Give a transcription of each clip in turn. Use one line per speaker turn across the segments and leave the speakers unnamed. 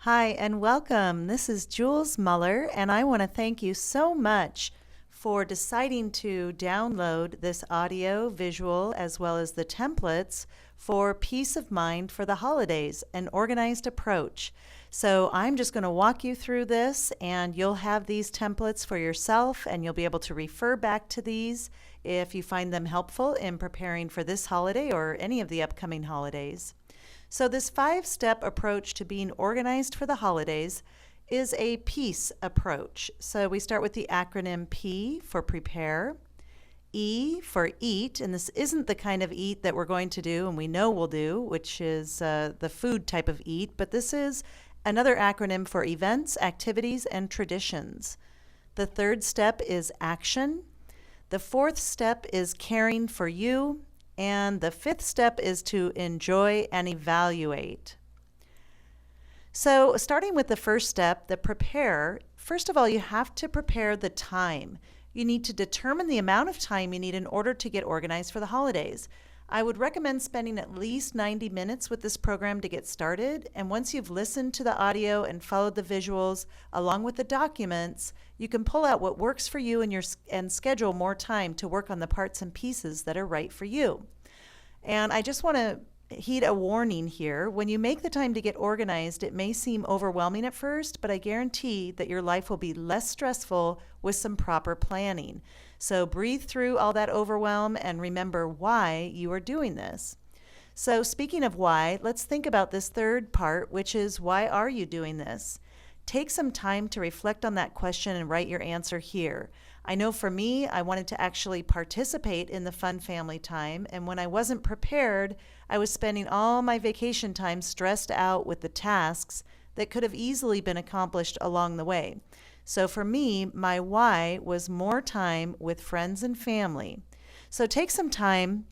Hi, and welcome. This is Jules Muller, and I want to thank you so much for deciding to download this audio, visual, as well as the templates for Peace of Mind for the Holidays, an organized approach. So I'm just going to walk you through this, and you'll have these templates for yourself, and you'll be able to refer back to these if you find them helpful in preparing for this holiday or any of the upcoming holidays. So this 5-step approach to being organized for the holidays is a peace approach. So we start with the acronym P for prepare, E for eat, and this isn't the kind of eat that we're going to do and we know we'll do, which is the food type of eat, but this is another acronym for events, activities, and traditions. The 3rd step is action. The 4th step is caring for you. And the 5th step is to enjoy and evaluate. So starting with the first step, the prepare, first of all, you have to prepare the time. You need to determine the amount of time you need in order to get organized for the holidays. I would recommend spending at least 90 minutes with this program to get started. And once you've listened to the audio and followed the visuals along with the documents, you can pull out what works for you and schedule more time to work on the parts and pieces that are right for you. And I just want to heed a warning here. When you make the time to get organized, it may seem overwhelming at first, but I guarantee that your life will be less stressful with some proper planning. So breathe through all that overwhelm and remember why you are doing this. So speaking of why, let's think about this 3rd part, which is why are you doing this? Take some time to reflect on that question and write your answer here. I know for me, I wanted to actually participate in the fun family time, and when I wasn't prepared, I was spending all my vacation time stressed out with the tasks that could have easily been accomplished along the way. So for me, my why was more time with friends and family. So take some time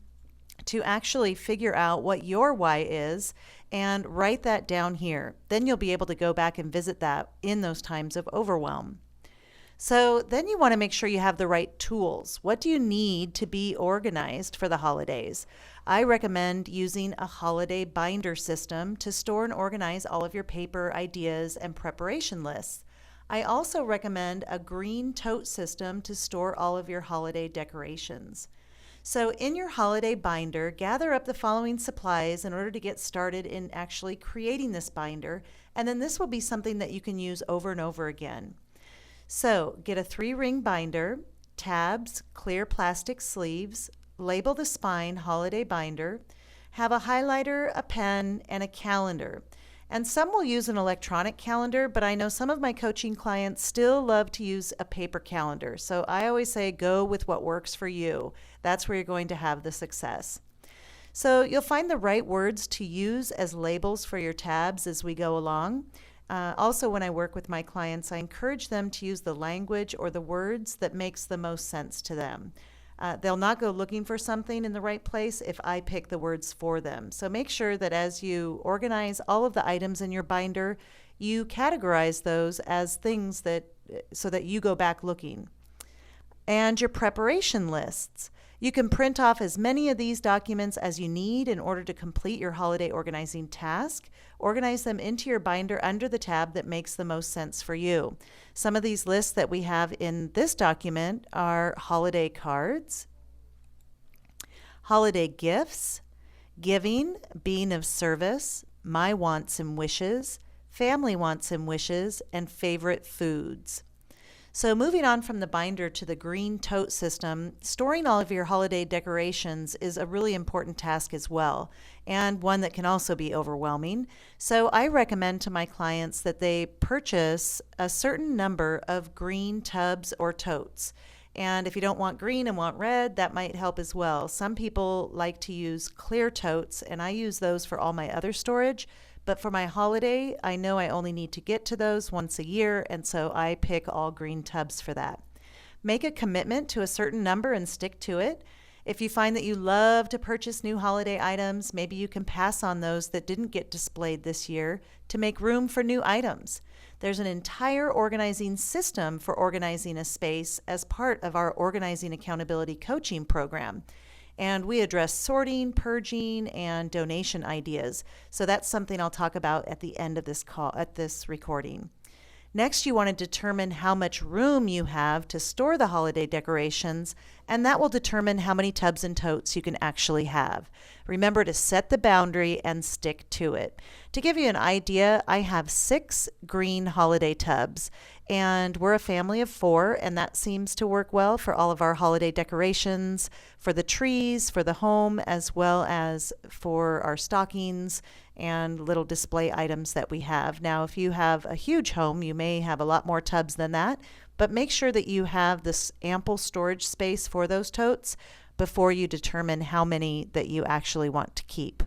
to actually figure out what your why is and write that down here. Then you'll be able to go back and visit that in those times of overwhelm. So then you want to make sure you have the right tools. What do you need to be organized for the holidays? I recommend using a holiday binder system to store and organize all of your paper, ideas, and preparation lists. I also recommend a green tote system to store all of your holiday decorations. So in your holiday binder, gather up the following supplies in order to get started in actually creating this binder, and then this will be something that you can use over and over again. So get a 3-ring binder, tabs, clear plastic sleeves, label the spine holiday binder, have a highlighter, a pen, and a calendar. And some will use an electronic calendar, but I know some of my coaching clients still love to use a paper calendar. So I always say go with what works for you. That's where you're going to have the success. So you'll find the right words to use as labels for your tabs as we go along. Also, when I work with my clients, I encourage them to use the language or the words that makes the most sense to them. They'll not go looking for something in the right place if I pick the words for them. So make sure that as you organize all of the items in your binder, you categorize those as things so that you go back looking. And your preparation lists. You can print off as many of these documents as you need in order to complete your holiday organizing task. Organize them into your binder under the tab that makes the most sense for you. Some of these lists that we have in this document are holiday cards, holiday gifts, giving, being of service, my wants and wishes, family wants and wishes, and favorite foods. So moving on from the binder to the green tote system, storing all of your holiday decorations is a really important task as well, and one that can also be overwhelming. So I recommend to my clients that they purchase a certain number of green tubs or totes. And if you don't want green and want red, that might help as well. Some people like to use clear totes, and I use those for all my other storage. But for my holiday, I know I only need to get to those once a year, and so I pick all green tubs for that. Make a commitment to a certain number and stick to it. If you find that you love to purchase new holiday items, maybe you can pass on those that didn't get displayed this year to make room for new items. There's an entire organizing system for organizing a space as part of our Organizing Accountability Coaching program. And we address sorting, purging, and donation ideas. So that's something I'll talk about at the end of this call, at this recording. Next, you want to determine how much room you have to store the holiday decorations, and that will determine how many tubs and totes you can actually have. Remember to set the boundary and stick to it. To give you an idea, I have 6 green holiday tubs, and we're a family of 4, and that seems to work well for all of our holiday decorations, for the trees, for the home, as well as for our stockings and little display items that we have. Now, if you have a huge home, you may have a lot more tubs than that, but make sure that you have this ample storage space for those totes before you determine how many that you actually want to keep.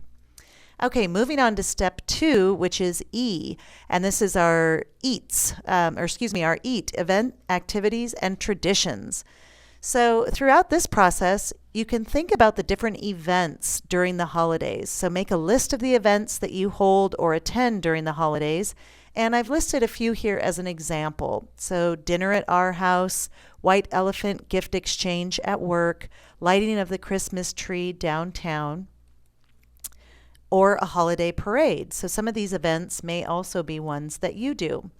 Okay, moving on to step 2, which is E, and this is our our EAT, event, activities, and traditions. So throughout this process, you can think about the different events during the holidays. So make a list of the events that you hold or attend during the holidays. And I've listed a few here as an example. So dinner at our house, white elephant gift exchange at work, lighting of the Christmas tree downtown, or a holiday parade. So some of these events may also be ones that you do.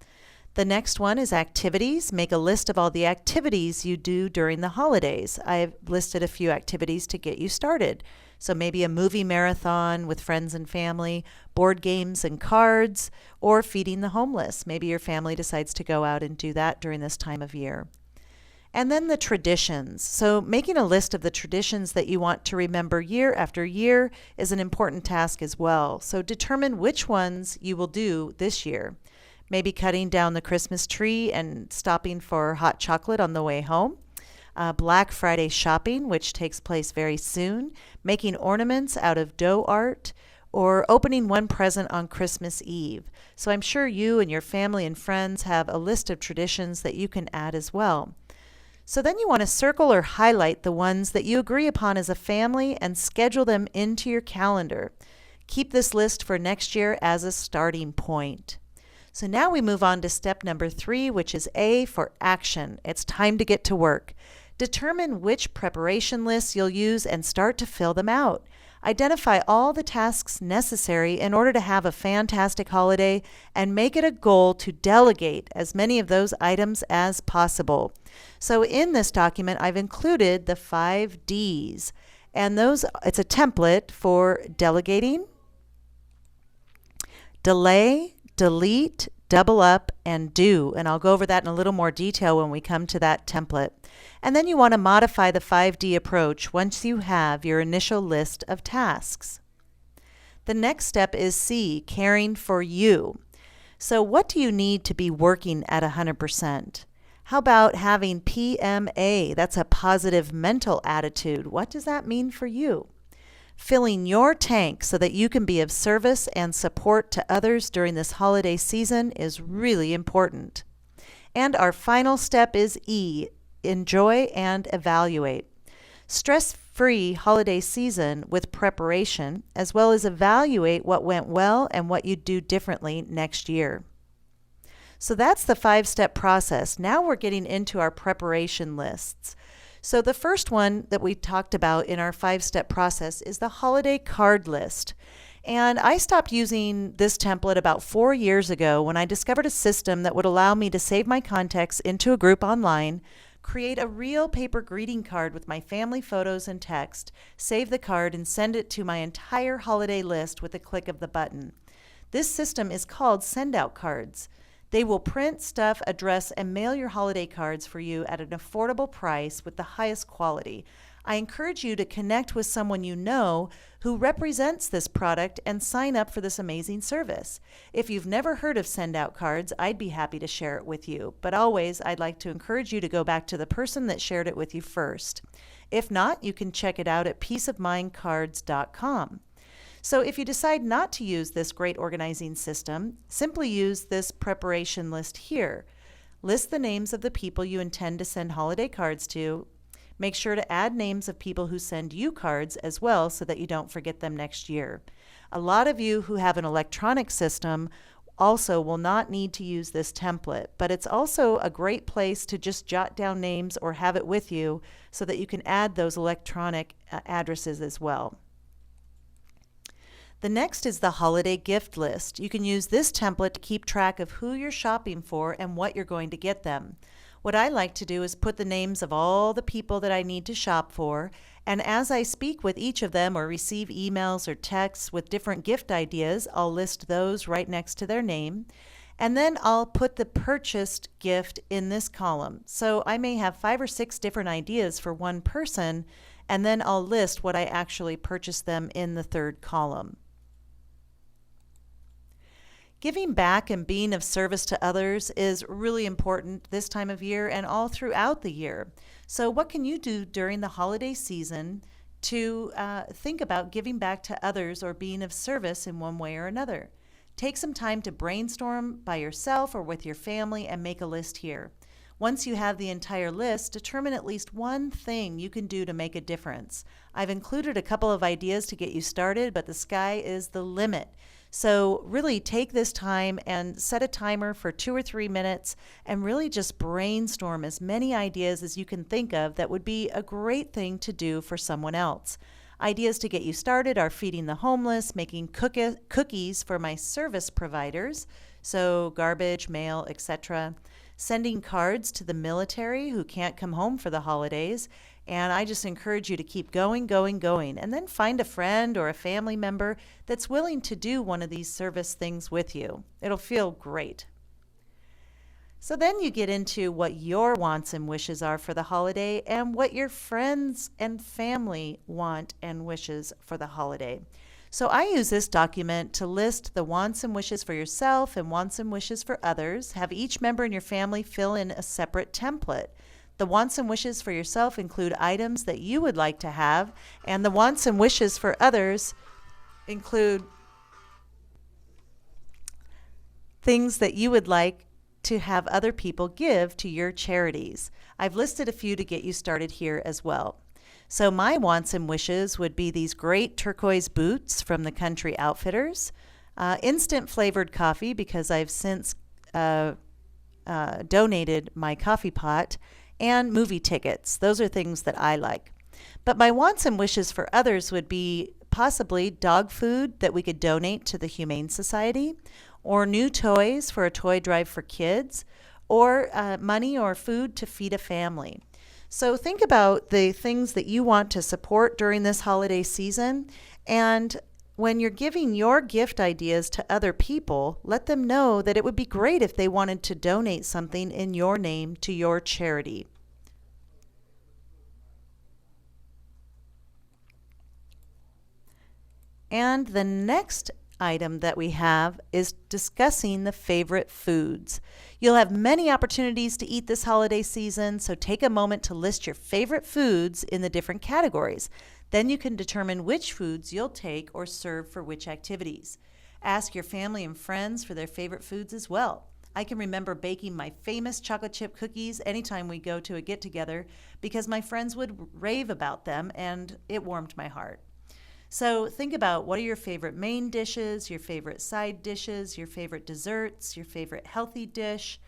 The next one is activities. Make a list of all the activities you do during the holidays. I've listed a few activities to get you started. So maybe a movie marathon with friends and family, board games and cards, or feeding the homeless. Maybe your family decides to go out and do that during this time of year. And then the traditions. So making a list of the traditions that you want to remember year after year is an important task as well. So determine which ones you will do this year. Maybe cutting down the Christmas tree and stopping for hot chocolate on the way home. Black Friday shopping, which takes place very soon. Making ornaments out of dough art, or opening one present on Christmas Eve. So I'm sure you and your family and friends have a list of traditions that you can add as well. So then you want to circle or highlight the ones that you agree upon as a family and schedule them into your calendar. Keep this list for next year as a starting point. So now we move on to step number 3, which is A for action. It's time to get to work. Determine which preparation lists you'll use and start to fill them out. Identify all the tasks necessary in order to have a fantastic holiday and make it a goal to delegate as many of those items as possible. So in this document, I've included the 5 Ds, and it's a template for delegating, delay, delete, double up, and do. And I'll go over that in a little more detail when we come to that template. And then you want to modify the 5D approach once you have your initial list of tasks. The next step is C, caring for you. So what do you need to be working at 100%? How about having PMA? That's a positive mental attitude. What does that mean for you? Filling your tank so that you can be of service and support to others during this holiday season is really important. And our final step is E, enjoy and evaluate. Stress-free holiday season with preparation, as well as evaluate what went well and what you'd do differently next year. So that's the 5-step process. Now we're getting into our preparation lists. So the first one that we talked about in our 5-step process is the holiday card list. And I stopped using this template about 4 years ago when I discovered a system that would allow me to save my contacts into a group online, create a real paper greeting card with my family photos and text, save the card, and send it to my entire holiday list with a click of the button. This system is called Send Out Cards. They will print, stuff, address, and mail your holiday cards for you at an affordable price with the highest quality. I encourage you to connect with someone you know who represents this product and sign up for this amazing service. If you've never heard of Send Out Cards, I'd be happy to share it with you. But always, I'd like to encourage you to go back to the person that shared it with you first. If not, you can check it out at peaceofmindcards.com. So if you decide not to use this great organizing system, simply use this preparation list here. List the names of the people you intend to send holiday cards to. Make sure to add names of people who send you cards as well so that you don't forget them next year. A lot of you who have an electronic system also will not need to use this template, but it's also a great place to just jot down names or have it with you so that you can add those electronic addresses as well. The next is the holiday gift list. You can use this template to keep track of who you're shopping for and what you're going to get them. What I like to do is put the names of all the people that I need to shop for, and as I speak with each of them or receive emails or texts with different gift ideas, I'll list those right next to their name. And then I'll put the purchased gift in this column. So I may have 5 or 6 different ideas for one person, and then I'll list what I actually purchased them in the third column. Giving back and being of service to others is really important this time of year and all throughout the year. So what can you do during the holiday season to think about giving back to others or being of service in one way or another? Take some time to brainstorm by yourself or with your family and make a list here. Once you have the entire list, determine at least one thing you can do to make a difference. I've included a couple of ideas to get you started, but the sky is the limit. So really take this time and set a timer for 2 or 3 minutes and really just brainstorm as many ideas as you can think of that would be a great thing to do for someone else. Ideas to get you started are feeding the homeless, making cookies for my service providers, so garbage, mail, etc., sending cards to the military who can't come home for the holidays, and I just encourage you to keep going, and then find a friend or a family member that's willing to do one of these service things with you. It'll feel great. So then you get into what your wants and wishes are for the holiday and what your friends and family want and wishes for the holiday. So I use this document to list the wants and wishes for yourself and wants and wishes for others. Have each member in your family fill in a separate template. The wants and wishes for yourself include items that you would like to have, and the wants and wishes for others include things that you would like to have other people give to your charities. I've listed a few to get you started here as well. So my wants and wishes would be these great turquoise boots from the Country Outfitters, instant flavored coffee because I've since donated my coffee pot, and movie tickets. Those are things that I like. But my wants and wishes for others would be possibly dog food that we could donate to the Humane Society, or new toys for a toy drive for kids, or money or food to feed a family. So think about the things that you want to support during this holiday season, and when you're giving your gift ideas to other people, let them know that it would be great if they wanted to donate something in your name to your charity. And the next item that we have is discussing the favorite foods. You'll have many opportunities to eat this holiday season, so take a moment to list your favorite foods in the different categories. Then you can determine which foods you'll take or serve for which activities. Ask your family and friends for their favorite foods as well. I can remember baking my famous chocolate chip cookies anytime we go to a get-together because my friends would rave about them and it warmed my heart. So think about what are your favorite main dishes, your favorite side dishes, your favorite desserts, your favorite healthy dish,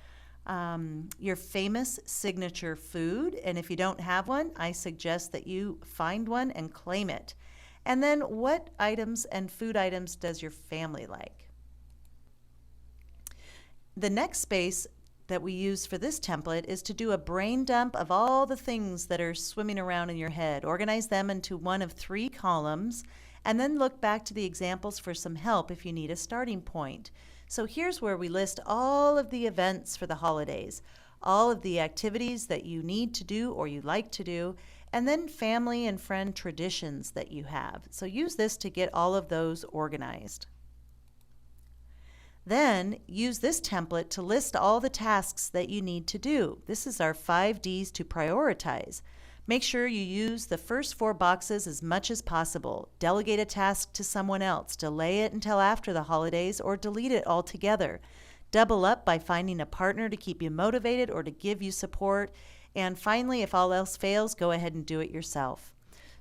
your famous signature food. And if you don't have one, I suggest that you find one and claim it. And then what items and food items does your family like? The next space that we use for this template is to do a brain dump of all the things that are swimming around in your head. Organize them into one of 3 columns and then look back to the examples for some help if you need a starting point. So here's where we list all of the events for the holidays, all of the activities that you need to do or you like to do, and then family and friend traditions that you have. So use this to get all of those organized. Then use this template to list all the tasks that you need to do. This is our 5 Ds to prioritize. Make sure you use the first 4 boxes as much as possible. Delegate a task to someone else, delay it until after the holidays, or delete it altogether. Double up by finding a partner to keep you motivated or to give you support. And finally, if all else fails, go ahead and do it yourself.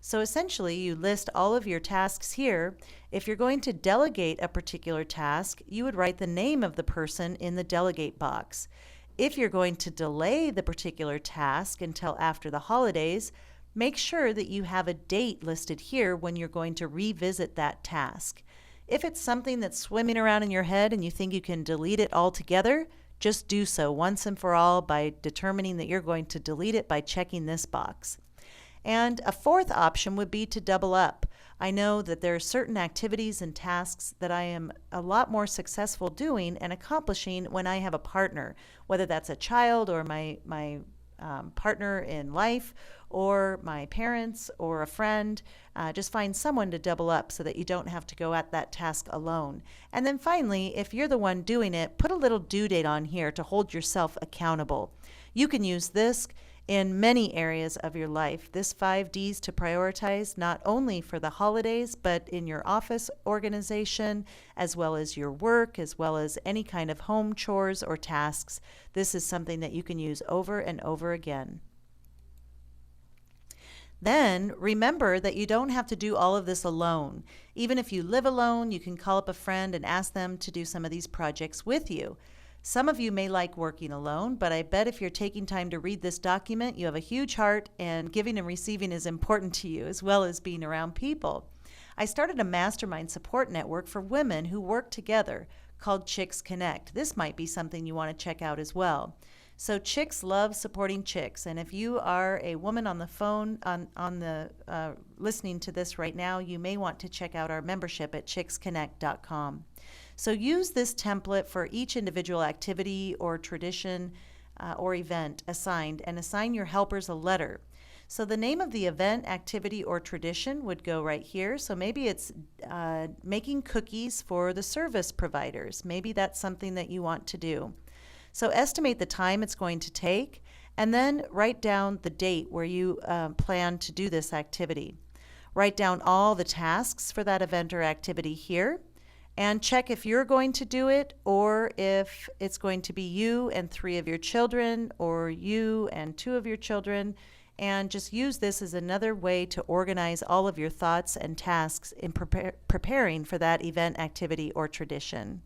So essentially, you list all of your tasks here. If you're going to delegate a particular task, you would write the name of the person in the delegate box. If you're going to delay the particular task until after the holidays, make sure that you have a date listed here when you're going to revisit that task. If it's something that's swimming around in your head and you think you can delete it altogether, just do so once and for all by determining that you're going to delete it by checking this box. And a fourth option would be to double up. I know that there are certain activities and tasks that I am a lot more successful doing and accomplishing when I have a partner, whether that's a child or my partner in life or my parents or a friend. Just find someone to double up so that you don't have to go at that task alone. And then finally, if you're the one doing it, put a little due date on here to hold yourself accountable. You can use this in many areas of your life. This 5 Ds to prioritize not only for the holidays, but in your office organization, as well as your work, as well as any kind of home chores or tasks. This is something that you can use over and over again. Then remember that you don't have to do all of this alone. Even if you live alone, you can call up a friend and ask them to do some of these projects with you. Some of you may like working alone, but I bet if you're taking time to read this document, you have a huge heart, and giving and receiving is important to you, as well as being around people. I started a mastermind support network for women who work together called ChicksConnect. This might be something you want to check out as well. So chicks love supporting chicks, and if you are a woman on the phone listening to this right now, you may want to check out our membership at ChicksConnect.com. So use this template for each individual activity or tradition or event assigned, and assign your helpers a letter. So the name of the event, activity, or tradition would go right here. So maybe it's making cookies for the service providers. Maybe that's something that you want to do. So estimate the time it's going to take, and then write down the date where you plan to do this activity. Write down all the tasks for that event or activity here, and check if you're going to do it or if it's going to be you and 3 of your children or you and 2 of your children, and just use this as another way to organize all of your thoughts and tasks in preparing for that event, activity, or tradition.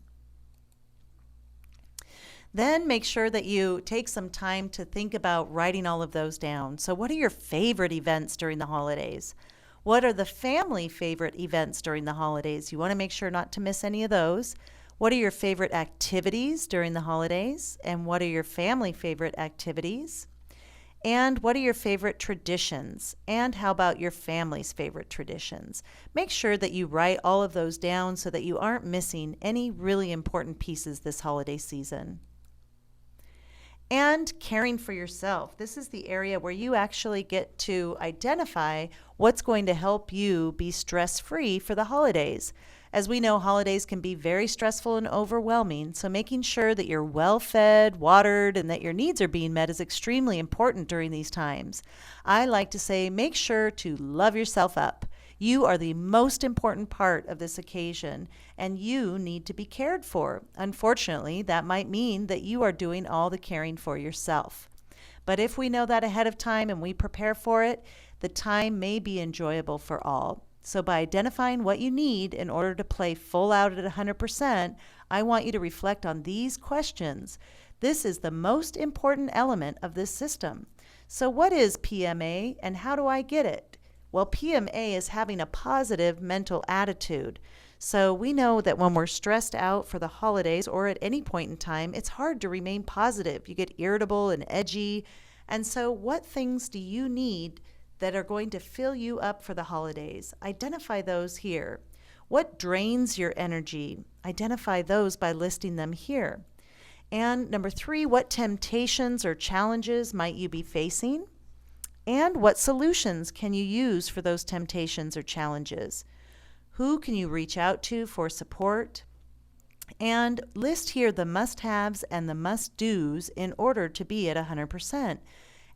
Then make sure that you take some time to think about writing all of those down. So what are your favorite events during the holidays? What are the family favorite events during the holidays? You want to make sure not to miss any of those. What are your favorite activities during the holidays? And what are your family favorite activities? And what are your favorite traditions? And how about your family's favorite traditions? Make sure that you write all of those down so that you aren't missing any really important pieces this holiday season. And caring for yourself. This is the area where you actually get to identify what's going to help you be stress-free for the holidays. As we know, holidays can be very stressful and overwhelming, so making sure that you're well-fed, watered, and that your needs are being met is extremely important during these times. I like to say, make sure to love yourself up. You are the most important part of this occasion, and you need to be cared for. Unfortunately, that might mean that you are doing all the caring for yourself. But if we know that ahead of time and we prepare for it, the time may be enjoyable for all. So by identifying what you need in order to play full out at 100%, I want you to reflect on these questions. This is the most important element of this system. So what is PMA and how do I get it? Well, PMA is having a positive mental attitude. So we know that when we're stressed out for the holidays or at any point in time, it's hard to remain positive. You get irritable and edgy. And so what things do you need that are going to fill you up for the holidays? Identify those here. What drains your energy? Identify those by listing them here. And number 3, what temptations or challenges might you be facing? And what solutions can you use for those temptations or challenges? Who can you reach out to for support? And list here the must-haves and the must-dos in order to be at 100%.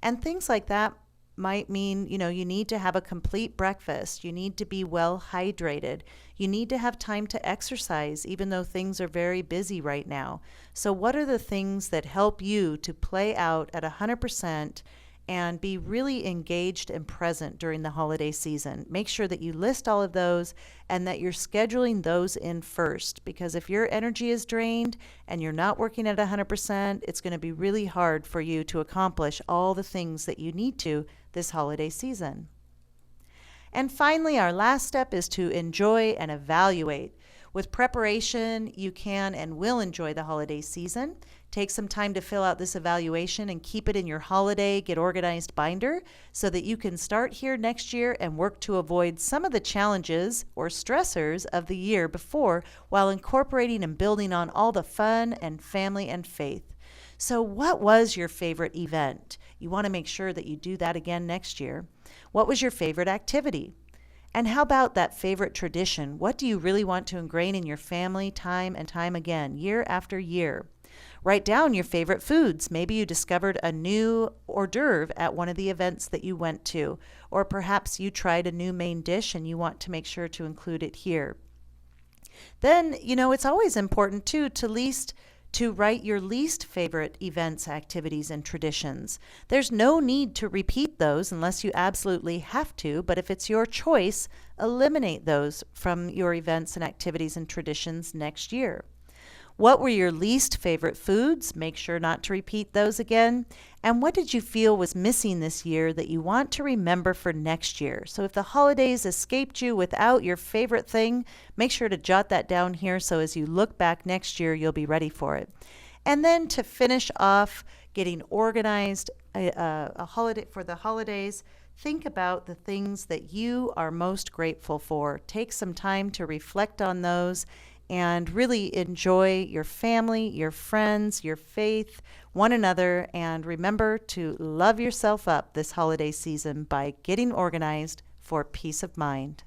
And things like that might mean, you need to have a complete breakfast. You need to be well hydrated. You need to have time to exercise, even though things are very busy right now. So what are the things that help you to play out at 100% and be really engaged and present during the holiday season. Make sure that you list all of those and that you're scheduling those in first, because if your energy is drained and you're not working at 100%, it's going to be really hard for you to accomplish all the things that you need to this holiday season. And finally, our last step is to enjoy and evaluate. With preparation, you can and will enjoy the holiday season. Take some time to fill out this evaluation and keep it in your holiday Get Organized binder so that you can start here next year and work to avoid some of the challenges or stressors of the year before, while incorporating and building on all the fun and family and faith. So what was your favorite event? You want to make sure that you do that again next year. What was your favorite activity? And how about that favorite tradition? What do you really want to ingrain in your family time and time again, year after year? Write down your favorite foods. Maybe you discovered a new hors d'oeuvre at one of the events that you went to, or perhaps you tried a new main dish and you want to make sure to include it here. Then, it's always important too to write your least favorite events, activities, and traditions. There's no need to repeat those unless you absolutely have to, but if it's your choice, eliminate those from your events and activities and traditions next year. What were your least favorite foods? Make sure not to repeat those again. And what did you feel was missing this year that you want to remember for next year? So if the holidays escaped you without your favorite thing, make sure to jot that down here so as you look back next year, you'll be ready for it. And then to finish off getting organized a holiday for the holidays, think about the things that you are most grateful for. Take some time to reflect on those and really enjoy your family, your friends, your faith, one another, and remember to love yourself up this holiday season by getting organized for peace of mind.